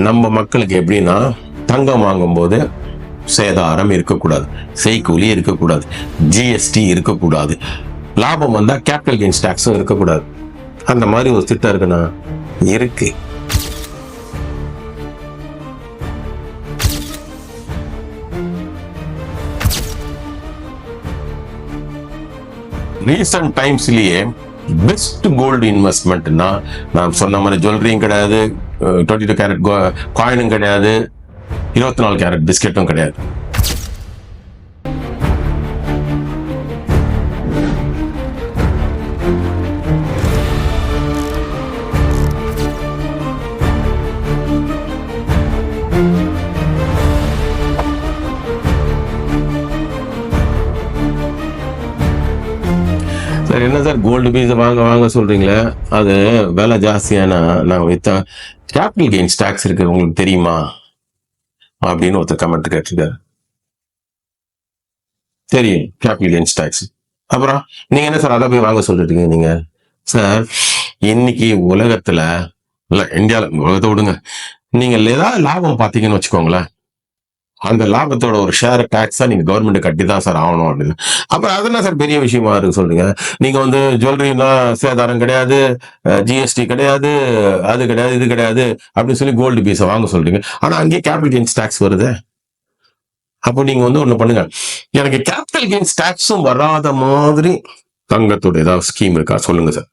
நம்ம மக்களுக்கு எப்படின்னா, தங்கம் வாங்கும்போது சேதாரம் இருக்கக்கூடாது, செய்கூலி இருக்கக்கூடாது, ஜிஎஸ்டி இருக்கக்கூடாது, லாபம் வந்தா கேபிட்டல் கெயின்ஸ் டாக்ஸும் இருக்கக்கூடாது. அந்த மாதிரி ஒரு திட்டம் இருக்குன்னா இருக்கு. ரீசன்ட் டைம்ஸ்லயே பெஸ்ட் கோல்டு இன்வெஸ்ட்மெண்ட்னா நான் சொன்ன மாதிரி ஜுவல்லரியும் கிடையாது, 22 கேரட் காயினும் கிடையாது, 24 கேரட் பிஸ்கெட்டும் கிடையாது. சார் என்ன சார் கோல்டு பீஸ் வாங்க சொல்றீங்களே, அது விலை ஜாஸ்தியானா நாங்கள் வித்தா கேபிட்டல் கெயின்ஸ் டாக்ஸ் இருக்கு உங்களுக்கு தெரியுமா அப்படின்னு ஒருத்தர் கமெண்ட் கேட்டிருக்காரு. தெரியும் கேபிட்டல் கெயின்ஸ் டாக்ஸ். அப்புறம் நீங்க என்ன சார் அதை போய் வாங்க சொல்லிட்டீங்க நீங்க? சார் இன்னைக்கு உலகத்துல இல்ல இந்தியாவில் உலகத்தை விடுங்க, நீங்க ஏதாவது லாபம் பார்த்தீங்கன்னு வச்சுக்கோங்களேன், அந்த லாபத்தோட ஒரு ஷேர் டாக்ஸா நீங்க கவர்மெண்ட் கட்டி தான் சார் ஆகணும் அப்படின்னு. அப்புறம் அதெல்லாம் சார் பெரிய விஷயமா இருக்கு சொல்றீங்க. நீங்க வந்து ஜுவல்லரினா சேதாரம் கிடையாது, ஜிஎஸ்டி கிடையாது, அது கிடையாது, இது கிடையாது அப்படின்னு சொல்லி கோல்டு பீஸை வாங்க சொல்றீங்க. ஆனா அங்கேயே கேபிட்டல் கெயின்ஸ் டாக்ஸ் வருது. அப்போ நீங்க வந்து ஒண்ணு பண்ணுங்க, எனக்கு கேபிட்டல் கெயின்ஸ் டாக்ஸும் வராத மாதிரி தங்கத்தோட ஏதாவது ஸ்கீம் இருக்கா சொல்லுங்க சார்.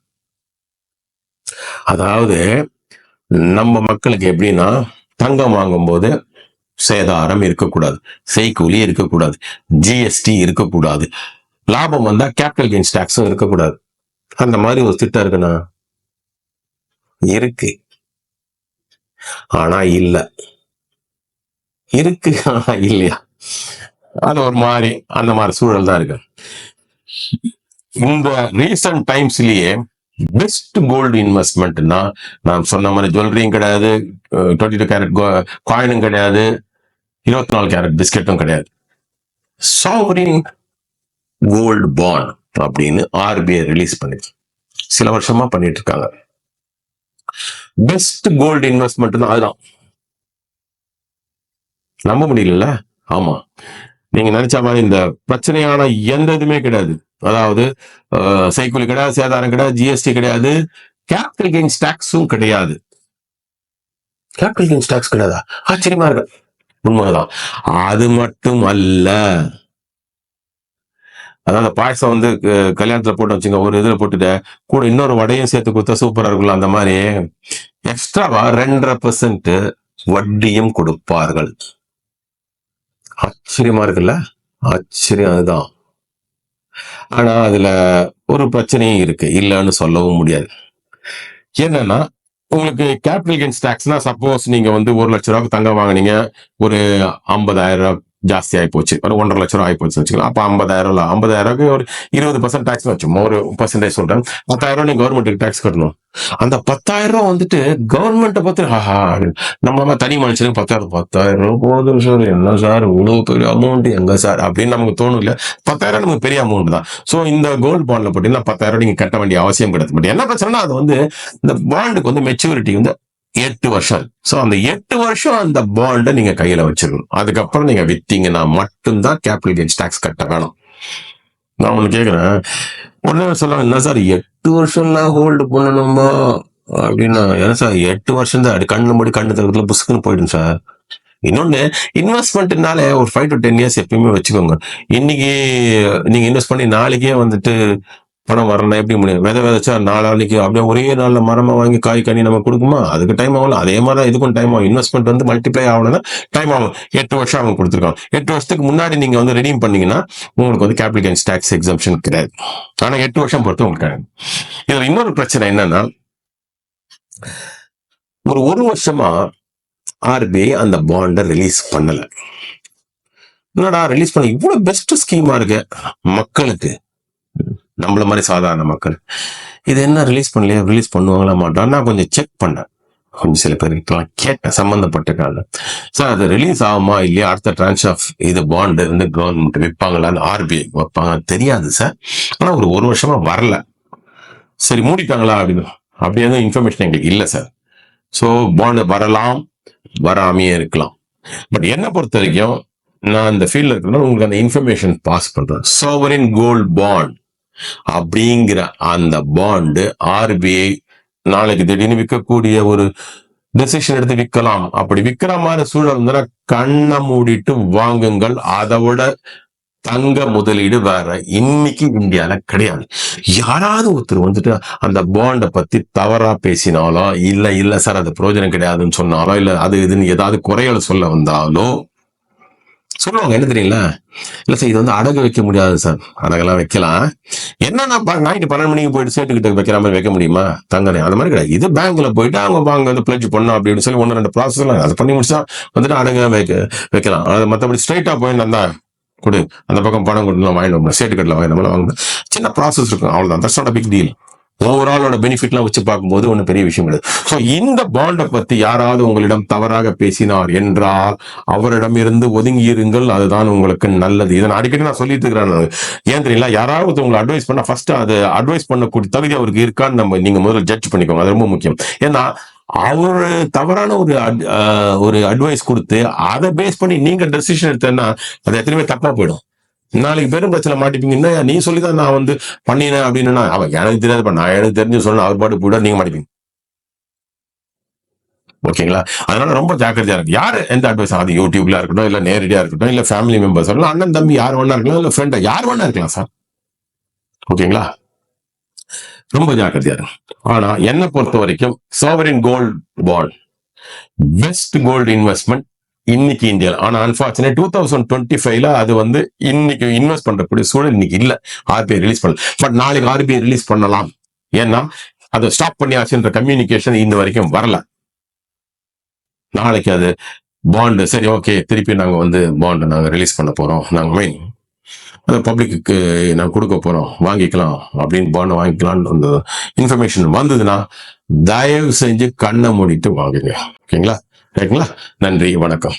அதாவது நம்ம மக்களுக்கு எப்படின்னா, தங்கம் வாங்கும்போது சேதாரம் இருக்கக்கூடாது, செய்கூலி இருக்கக்கூடாது, ஜிஎஸ்டி இருக்கக்கூடாது, லாபம் வந்தா கேபிட்டல் கெயின்ஸ் டாக்ஸும் இருக்கக்கூடாது. அந்த மாதிரி ஒரு திட்டம் இருக்குன்னா இருக்கு. ஆனா இல்ல இருக்கு, ஆனா இல்லையா, அது ஒரு மாதிரி அந்த மாதிரி சூழல் தான் இருக்கு. இந்த ரீசன்ட் டைம்ஸ்லயே பெஸ்ட் கோல்டு இன்வெஸ்ட்மெண்ட்னா நான் சொன்ன மாதிரி ஜுவல்லரியும் கிடையாது, 22 கேரட் காயினும் கிடையாது, 24 கேரட் பிஸ்கெட்டும் கிடையாது, சாவரின் கோல்டு பாண்ட் அப்படின்னு ஆர்பிஐ ரிலீஸ் பண்ணிச்சு. சில வருஷமா பண்ணிட்டு இருக்காங்க. பெஸ்ட் கோல்டு இன்வெஸ்ட்மெண்ட் தான் அதுதான். நம்ப முடியல. ஆமா, நீங்க நினைச்ச மாதிரி இந்த பிரச்சனையான எந்த இதுவுமே கிடையாது. அதாவது செய்கூலி கிடையாது, சேதாரம் கிடையாது, ஜிஎஸ்டி கிடையாது, கேபிட்டல் கெயின்ஸ் டாக்ஸும் கிடையாது. கேபிட்டல் கெயின்ஸ் டாக்ஸ் கிடையாதா? ஆச்சரியமா இருக்கு. உண்மைதான். அது மட்டும் அல்ல, அதாவது பாயசம் வந்து கல்யாணத்துல போட்டு வச்சுங்க, ஒரு இதுல போட்டுட்டு கூட இன்னொரு வடையும் சேர்த்து கொடுத்தா சூப்பரா இருக்குல்ல, அந்த மாதிரி எக்ஸ்ட்ராவா 2.5% வட்டியும் கொடுப்பார்கள். ஆச்சரியமா இருக்குல்ல? ஆச்சரியம் அதுதான். ஆனா அதுல ஒரு பிரச்சனையும் இருக்கு, இல்லைன்னு சொல்லவும் முடியாது. என்னன்னா, உங்களுக்கு கேபிட்டல் கெயின்ஸ் டாக்ஸ்னா சப்போஸ் நீங்க வந்து 1 லட்ச ரூபாய்க்கு தங்கம் வாங்கினீங்க, ஒரு 50,000 ரூபாய் ஜாஸ்தி ஆகி போச்சு, ஒரு 1.5 லட்ச ரூபாய் ஆகி போச்சு வச்சுக்கலாம். அப்ப 50,000 ஒரு 20% டாக்ஸ் வச்சோம், ஒரு பர்சன்டேஜ் சொல்றேன். 10,000 நீங்க கவர்மெண்ட்டுக்கு டாக்ஸ் கட்டணும். அந்த 10,000 வந்துட்டு கவர்மெண்ட்டை பத்தி நம்ம தனி மனுஷனுக்கு 10,000 போதும் சார், என்ன சார் இவ்வளவு பெரிய அமௌண்ட் எங்க சார் அப்படின்னு நமக்கு தோணும் இல்ல. 10,000 நமக்கு பெரிய அமௌண்ட் தான். சோ இந்த கோல்டு பாண்ட்ல போட்டீங்கன்னா 10,000 நீங்க கட்ட வேண்டிய அவசியம் கிடையாது. பட் என்ன பிரச்சனைனா, அது வந்து இந்த பாண்டுக்கு வந்து மெச்சூரிட்டி வந்து 8 வருஷம். சோ அந்த 8 வருஷம் அந்த பாண்டை நீங்க கையில வச்சிருக்கணும். அதுக்கப்புறம் நீங்க வித்தீங்கன்னா மட்டும்தான் கேபிட்டல் கெயின்ஸ் டாக்ஸ் கட்ட வேணும். நான் ஒண்ணு கேக்குறேன், உடனே சொல்லுவாங்க, என்ன சார் 8 வருஷம்லாம் ஹோல்டு பண்ணணுமா அப்படின்னா, ஏன்னா சார் 8 வருஷம் தான், கண்ணு மூடி கண்ணு தரத்துல புஸ்குன்னு போயிடும் சார். இன்னொன்னு, இன்வெஸ்ட்மெண்ட்னாலே ஒரு 5 to 10 years எப்பயுமே வச்சுக்கோங்க. இன்னைக்கு நீங்க இன்வெஸ்ட் பண்ணி நாளைக்கே வந்துட்டு பணம் வரணும் எப்படி முடியும்? விதைச்சா நாளைக்கு அப்படியே ஒரே நாள்ல மரமா வாங்கி காய் கனி நம்ம கொடுக்குமா? அதுக்கு டைம் ஆகலாம். அதே மாதிரி இதுக்கும் டைம் ஆகும். இன்வெஸ்ட்மெண்ட் வந்து மல்டிப்ளை ஆகணும்னா டைம் ஆகும். 8 வருஷம் அவங்க கொடுத்துருக்காங்க. 8 வருஷத்துக்கு முன்னாடி நீங்க வந்து ரெடீம் பண்ணீங்கன்னா உங்களுக்கு வந்து கேபிட்டல் கெயின்ஸ் டாக்ஸ் எக்ஸம்ஷன் கிடையாது. ஆனா 8 வருஷம் பொறுத்து உங்களுக்கு. இதுல இன்னொரு பிரச்சனை என்னன்னா, ஒரு வருஷமா ஆர்பிஐ அந்த பாண்டை ரிலீஸ் பண்ணல. என்னடா ரிலீஸ் பண்ண இவ்வளவு பெஸ்ட் ஸ்கீமா இருக்கு மக்களுக்கு, நம்மள மாதிரி சாதாரண மக்கள், இது என்ன ரிலீஸ் பண்ணலையா, ரிலீஸ் பண்ணுவாங்களா மாட்டான். நான் கொஞ்சம் செக் பண்ணேன், கொஞ்சம் சில பேருக்கு கேட்டேன் சம்பந்தப்பட்ட கால, சார் அது ரிலீஸ் ஆகுமா இல்லையா, அடுத்த டிரான்ச் ஆஃப் இது பாண்டு வந்து கவர்மெண்ட் விற்பாங்களான்னு, ஆர்பிஐ வைப்பாங்க தெரியாது சார். ஆனா ஒரு வருஷமா வரல. சரி மூடிட்டாங்களா அப்படின்னு, அப்படி எதுவும் இன்ஃபர்மேஷன் எங்களுக்கு இல்லை சார். ஸோ பாண்டு வரலாம், வராமையே இருக்கலாம். பட் என்ன பொறுத்த வரைக்கும் நான் இந்த ஃபீல்ட்ல இருக்கிறனால உங்களுக்கு அந்த இன்ஃபர்மேஷன் பாஸ் பண்றேன். சோவரின் கோல்ட் பாண்ட் அப்படிங்கிற அந்த பாண்டு ஆர்பிஐ நாளைக்கு திடீர்னு விற்கக்கூடிய ஒரு டெசிஷன் எடுத்து விற்கலாம். அப்படி விற்கிற மாதிரி சூழல் இருந்தா கண்ணை மூடிட்டு வாங்குங்கள். அதை விட தங்க முதலீடு வேற இன்னைக்கு இந்தியால கிடையாது. யாராவது ஒருத்தர் வந்துட்டு அந்த பாண்டை பத்தி தவறா பேசினாலோ, இல்ல சார் அது பிரயோஜனம் கிடையாதுன்னு சொன்னாலோ, இல்ல அது இதுன்னு ஏதாவது குறைகளை சொல்ல வந்தாலோ சொல்லுவாங்க. என்ன தெரியுங்களா? இல்ல சார் இது வந்து அடகு வைக்க முடியாது சார். அடகெல்லாம் வைக்கலாம். என்னன்னா நைட்டு 12 மணிக்கு போயிட்டு சேட்டுக்கிட்ட வைக்கிற மாதிரி வைக்க முடியுமா? தங்கனே அந்த மாதிரி கிடையாது. இது பேங்க்ல போயிட்டு அவங்க பாங்க வந்து பிளட்ஜ் பண்ணும் அப்படின்னு சொல்லி 1-2 ப்ராசஸ் எல்லாம் அதை பண்ணி முடிச்சா வந்துட்டு அடகு வைக்கலாம். அது மற்றபடி ஸ்ட்ரைட்டா போய் அந்த கொடு அந்த பக்கம் பணம் கொடுத்து வாங்கிட்டு சேட்டு கட்டில வாங்க சின்ன ப்ராசஸ் இருக்கும். அவ்வளவுதான். That's not a big deal. ஓவராலோட பெனிஃபிட்லாம் வச்சு பார்க்கும்போது ஒன்றும் பெரிய விஷயம் கிடையாது. ஸோ இந்த பாண்டை பத்தி யாராவது உங்களிடம் தவறாக பேசினார் என்றால் அவரிடம் இருந்து ஒதுங்கி இருங்கள். அதுதான் உங்களுக்கு நல்லது. இதை அடிக்கடி நான் சொல்லிட்டு இருக்கிறேன். ஏன் தெரியல, யாராவது உங்களை அட்வைஸ் பண்ணா ஃபர்ஸ்ட் அது அட்வைஸ் பண்ணக்கூடிய தகுதி அவருக்கு இருக்கான்னு நீங்க முதல்ல ஜட்ஜ் பண்ணிக்கோங்க. அது ரொம்ப முக்கியம். ஏன்னா அவரு தவறான ஒரு அட்வைஸ் கொடுத்து அதை பேஸ் பண்ணி நீங்க டெசிஷன் எடுத்தேன்னா அது எத்தனையுமே தப்பா போயிடும். நாளைக்கு பெரும் பிரச்சனை மாட்டிப்பீங்க. என்ன நீ சொல்லிதான் நான் வந்து பண்ணினேன் அப்படின்னு அவன் எனக்கு தெரியாது, நான் எனக்கு தெரிஞ்சு சொன்ன அவர் பாட்டு போயிட நீங்க மாட்டிப்பீங்க. ஓகேங்களா? அதனால ரொம்ப ஜாக்கிரதையா இருக்கு. யாரு எந்த அட்வைஸ், அது யூடியூப்ல இருக்கட்டும், இல்ல நேரடியா இருக்கட்டும், இல்ல ஃபேமிலி மெம்பர்ஸ் இருக்கலாம், அண்ணன் தம்பி யார் வேணா இருக்கலாம், இல்ல ஃப்ரெண்டா யார் வேணா இருக்கலாம் சார். ஓகேங்களா? ரொம்ப ஜாக்கிரதையா இருக்கு. ஆனா என்ன பொறுத்த வரைக்கும் sovereign gold bond best gold investment இன்னைக்கு இந்தியா. ஆனா அன்பார்ச்சுனேட் 2025 அது வந்து இன்னைக்கு இன்வெஸ்ட் பண்றக்கூடிய சூழல் இன்னைக்கு இல்ல. ஆர்பிஐ ரிலீஸ் பண்ணல. பட் நாளைக்கு ஆர்பிஐ ரிலீஸ் பண்ணலாம். ஏன்னா அதை ஸ்டாப் பண்ணியாச்சுன்ற கம்யூனிகேஷன் இன்ன வரைக்கும் வரல. நாளைக்கு அது பாண்டு சரி ஓகே திருப்பி நாங்க வந்து பாண்டு நாங்க ரிலீஸ் பண்ண போறோம், நாங்க மெயின் அந்த பப்ளிக்கு நாங்க கொடுக்க போறோம், வாங்கிக்கலாம் அப்படின்னு பாண்டு வாங்கிக்கலாம்னு அந்த இன்ஃபர்மேஷன் வந்ததுன்னா தயவு செஞ்சு கண்ணை மூடிட்டு வாங்குங்க. ஓகேங்களா? ரைட்டுங்களா? நன்றி, வணக்கம்.